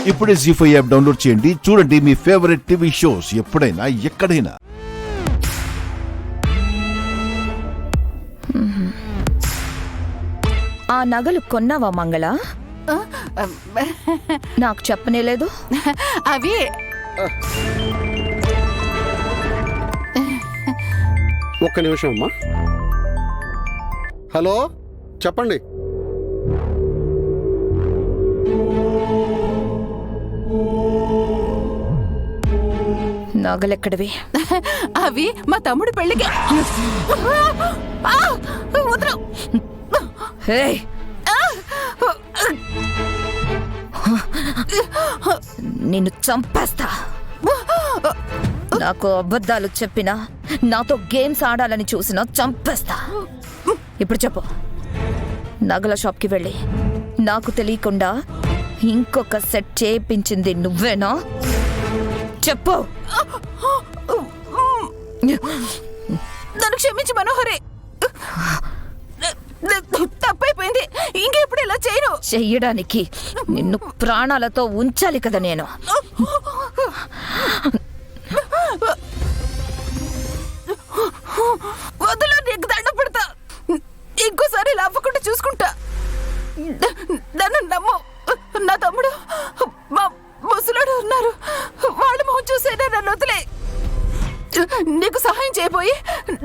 ఇప్పుడే జీ5 app download చేయండి. చూడండి మీ ఫేవరెట్ టీవీ షోస్ ఎప్పుడైనా ఎక్కడైనా. ఆ నగలు కొన్నావా మంగళ? నాకు చెప్పనే లేదు. అవి ఒక్క నిమిషం అమ్మా. హలో, చెప్పండి. నగలెక్కడివి? అవి మా తమ్ముడు పెళ్ళికి. నిన్ను చంపేస్తా. నాకు అబద్ధాలు చెప్పినా, నాతో గేమ్స్ ఆడాలని చూసినా చంపేస్తా. ఇప్పుడు చెప్పు, నగల షాప్కి వెళ్ళి నాకు తెలియకుండా ఇంకొక సెట్ చేయించింది నువ్వేనా? చెప్పు. నన్ను క్షమించి మనోహరే, తప్పైపోయింది. ఇంకెప్పుడు ఇలా చేయను. చెయ్యడానికి నిన్ను ప్రాణాలతో ఉంచాలి కదా నేను. వదులు, నీకు దండ పెడతా. ఇంకోసారి లాభకుండా చూసుకుంటా. నన్ను నమ్ము. నా తమ్ముడు, మా ముసలోడు ఉన్నారు. వాళ్ళ మొహం చూసేనా నన్ను వదిలే. నీకు సహాయం చేయబోయి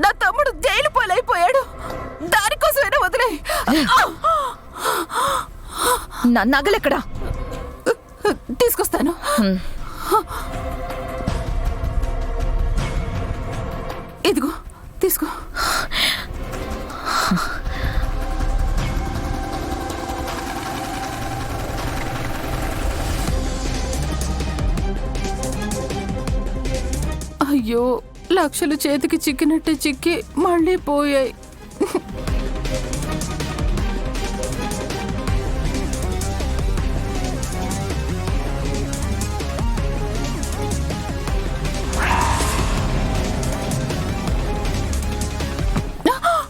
నా తమ్ముడు జైలు పాలైపోయాడు. దానికోసమైనా వదిలే. నా నగలెక్కడా? తీసుకొస్తాను. ఇదిగో తీసుకో. అయ్యో, లక్షలు చేతికి చిక్కినట్టే చిక్కి మళ్ళీ పోయాయి.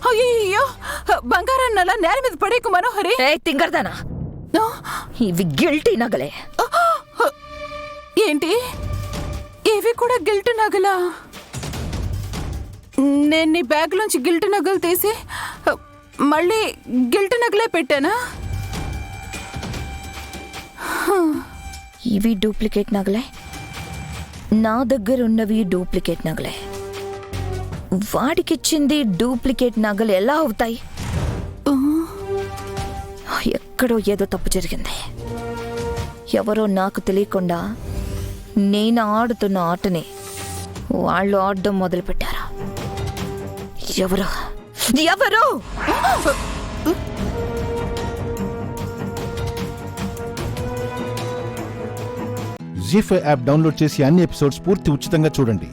అయ్యో, బంగారాన్ని అలా నేల మీద పడేకు మనోహరి. తింగరదానా, ఇవి గిల్టీ నగలే. ఏంటి, ఇవి కూడా గిల్ట్ నగలా? నేను నీ బ్యాగ్ లోంచి గిల్ట్ నగలు తీసి మళ్ళీ గిల్ట్ నగలే పెట్టానా? ఇవి డూప్లికేట్ నగలే, నా దగ్గర ఉన్నవి డూప్లికేట్ నగలే. వాడికిచ్చింది డూప్లికేట్ నగలు ఎలా అవుతాయి? ఎక్కడో ఏదో తప్పు జరిగింది. ఎవరో నాకు తెలియకుండా నేను ఆడుతున్న ఆటని వాళ్ళు ఆడడం మొదలుపెట్టారు. ఎవరు ఎవరు? జీ5 యాప్ డౌన్లోడ్ చేసి అన్ని ఎపిసోడ్స్ పూర్తి ఉచితంగా చూడండి.